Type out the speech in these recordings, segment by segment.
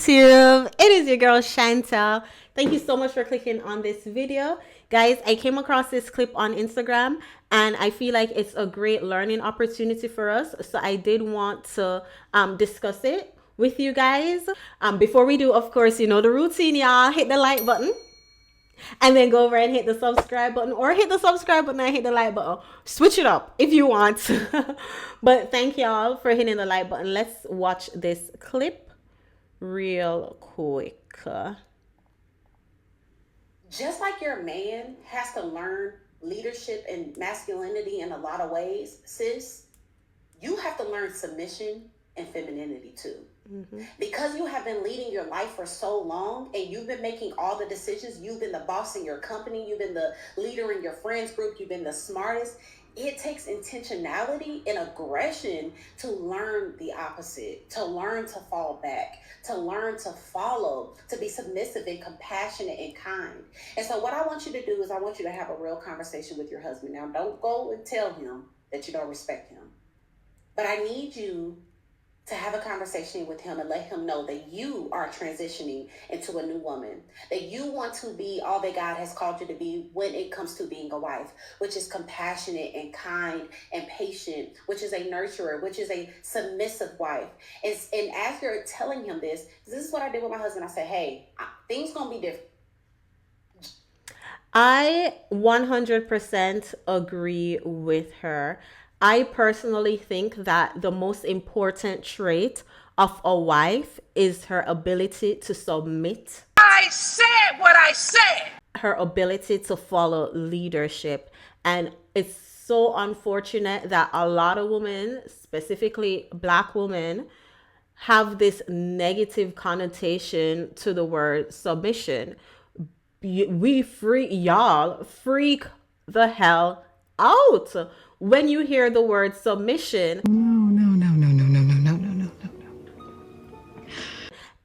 YouTube. It is your girl Chantel. Thank you so much for clicking on this video. Guys, I came across this clip on Instagram and I feel like it's a great learning opportunity for us. So I did want to discuss it with you guys. Before we do, of course, you know the routine, y'all. Hit the like button. And then go over and hit the subscribe button, or hit the subscribe button and hit the like button. Switch it up if you want. But thank y'all for hitting the like button. Let's watch this clip real quick. Just like your man has to learn leadership and masculinity in a lot of ways, sis, you have to learn submission and femininity too. Mm-hmm. Because you have been leading your life for so long and you've been making all the decisions, you've been the boss in your company, you've been the leader in your friends group, you've been the smartest. It takes intentionality and aggression to learn the opposite, to learn to fall back, to learn to follow, to be submissive and compassionate and kind. And so what I want you to do is I want you to have a real conversation with your husband. Now, don't go and tell him that you don't respect him. But I need you to have a conversation with him and let him know that you are transitioning into a new woman, that you want to be all that God has called you to be when it comes to being a wife, which is compassionate and kind and patient, which is a nurturer, which is a submissive wife. And as you're telling him this is what I did with my husband. I said, hey, things gonna be different. I 100% agree with her. I personally think that the most important trait of a wife is her ability to submit. I said what I said. Her ability to follow leadership. And it's so unfortunate that a lot of women, specifically Black women, have this negative connotation to the word submission. We freak the hell out when you hear the word submission. No.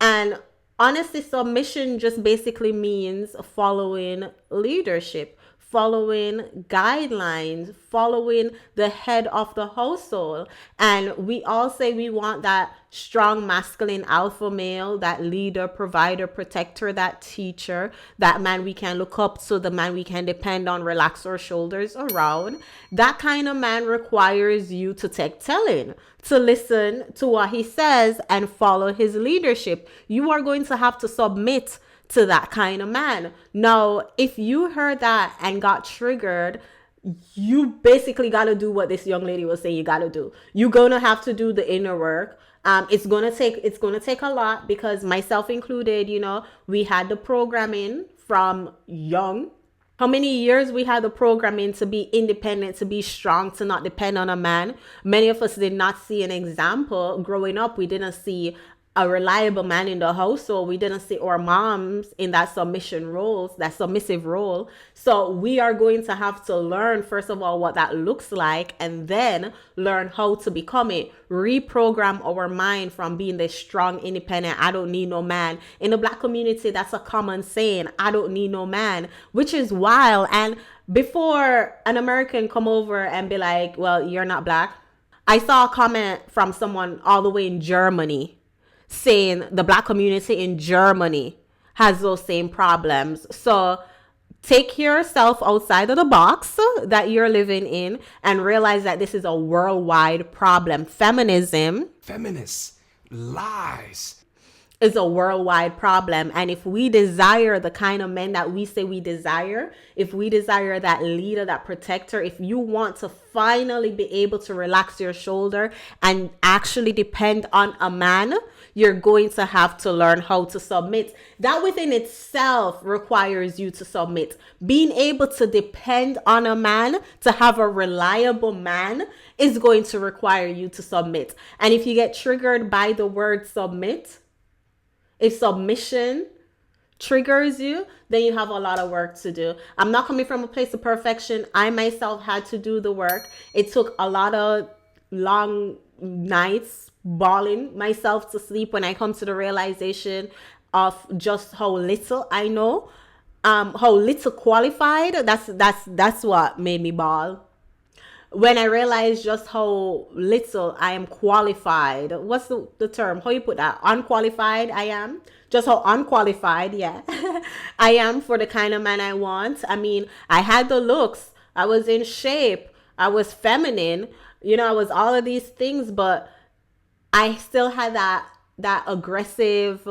And honestly, submission just basically means following leadership, following guidelines, following the head of the household. And we all say we want that strong masculine alpha male, that leader, provider, protector, that teacher, that man we can look up to, the man we can depend on, relax our shoulders around. That kind of man requires you to take telling, to listen to what he says and follow his leadership. You are going to have to submit to that kind of man. Now, if you heard that and got triggered, you basically got to do what this young lady was saying you got to do. You're going to have to do the inner work. It's going to take a lot, because myself included, you know, we had the programming from young. How many years we had the programming to be independent, to be strong, to not depend on a man. Many of us did not see an example growing up. We didn't see a reliable man in the household. We didn't see our moms in that submissive role. So we are going to have to learn, first of all, what that looks like, and then learn how to become it. Reprogram our mind from being this strong, independent, I don't need no man. In the Black community, that's a common saying, I don't need no man, which is wild. And before an American come over and be like, well, you're not Black, I saw a comment from someone all the way in Germany saying the Black community in Germany has those same problems. So take yourself outside of the box that you're living in and realize that this is a worldwide problem. Feminists, lies, is a worldwide problem. And if we desire the kind of men that we say we desire, if we desire that leader, that protector, if you want to finally be able to relax your shoulder and actually depend on a man, you're going to have to learn how to submit. That within itself requires you to submit. Being able to depend on a man, to have a reliable man, is going to require you to submit. And if you get triggered by the word submit, if submission triggers you, then you have a lot of work to do. I'm not coming from a place of perfection. I myself had to do the work. It took a lot of long nights bawling myself to sleep when I come to the realization of just how little I know, how little qualified. That's what made me bawl. when I realized just how little I am qualified. What's the term? How you put that? Unqualified I am. Just how unqualified, yeah, I am for the kind of man I want. I mean, I had the looks. I was in shape. I was feminine. You know, I was all of these things, but I still had that aggressive,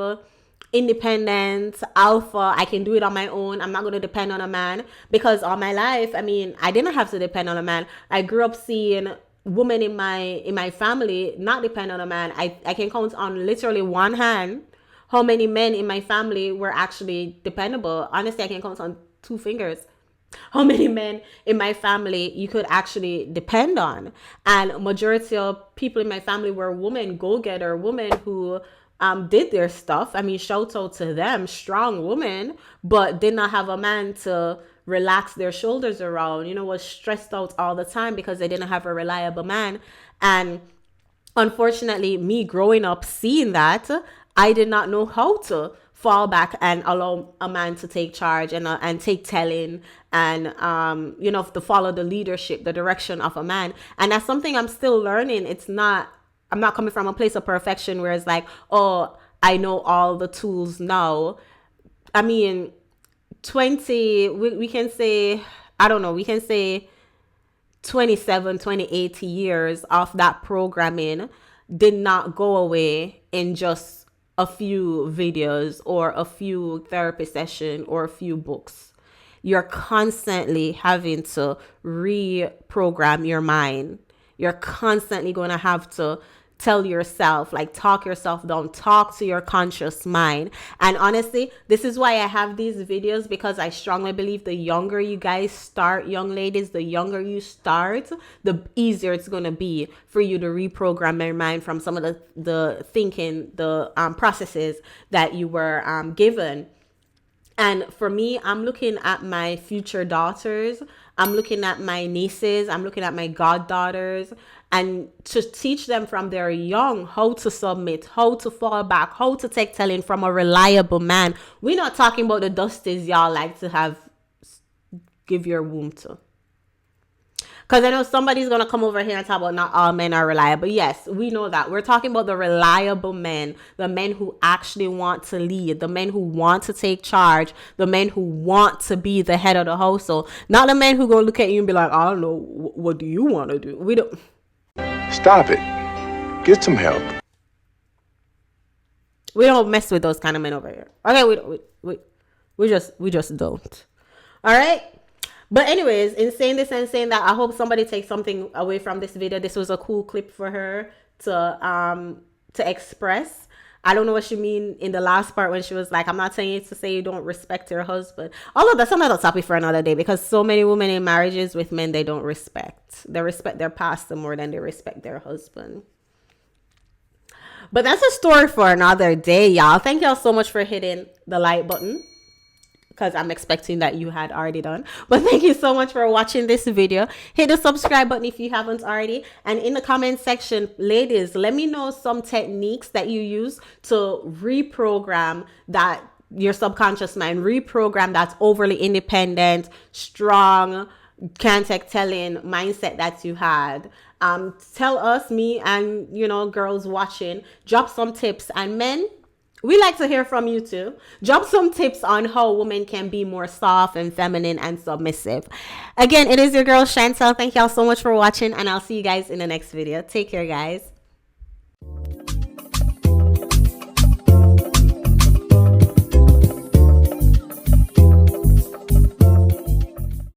independent alpha. I can do it on my own. I'm not going to depend on a man, because all my life, I mean, I didn't have to depend on a man. I grew up seeing women in my family not depend on a man. I can count on literally one hand how many men in my family were actually dependable. Honestly, I can count on two fingers how many men in my family you could actually depend on. And majority of people in my family were women, go-getter women who did their stuff. I mean, shout out to them, strong women, but did not have a man to relax their shoulders around, you know, was stressed out all the time because they didn't have a reliable man. And unfortunately, me growing up seeing that, I did not know how to fall back and allow a man to take charge and take telling and you know, to follow the leadership, the direction of a man. And that's something I'm still learning. I'm not coming from a place of perfection where it's like, oh, I know all the tools now. I mean, we can say, I don't know, we can say 27, 28 years of that programming did not go away in just a few videos or a few therapy sessions or a few books. You're constantly having to reprogram your mind. You're constantly going to have to tell yourself, like, talk yourself down, talk to your conscious mind. And honestly, this is why I have these videos, because I strongly believe the younger you guys start, young ladies, the younger you start, the easier it's going to be for you to reprogram your mind from some of the thinking, the processes that you were given. And for me, I'm looking at my future daughters. I'm looking at my nieces. I'm looking at my goddaughters, and to teach them from their young how to submit, how to fall back, how to take telling from a reliable man. We're not talking about the dusties y'all like to give your womb to. Because I know somebody's going to come over here and talk about not all men are reliable. Yes, we know that. We're talking about the reliable men, the men who actually want to lead, the men who want to take charge, the men who want to be the head of the household. Not the men who go look at you and be like, I don't know, what do you want to do? We don't. Stop it. Get some help. We don't mess with those kind of men over here. Okay, we just don't. All right. But anyways, in saying this and saying that, I hope somebody takes something away from this video. This was a cool clip for her to express. I don't know what she mean in the last part when she was like, I'm not saying it to say you don't respect your husband. Although that's another topic for another day, because so many women in marriages with men they don't respect. They respect their pastor more than they respect their husband. But that's a story for another day, y'all. Thank y'all so much for hitting the like button, because I'm expecting that you had already done. But thank you so much for watching this video. Hit the subscribe button if you haven't already. And in the comment section, ladies, let me know some techniques that you use to reprogram that your subconscious mind, reprogram that overly independent, strong, can't take telling mindset that you had. Tell us, me and, you know, girls watching, drop some tips. And men, we like to hear from you too. Drop some tips on how women can be more soft and feminine and submissive. Again, it is your girl Chantel. Thank y'all so much for watching, and I'll see you guys in the next video. Take care, guys.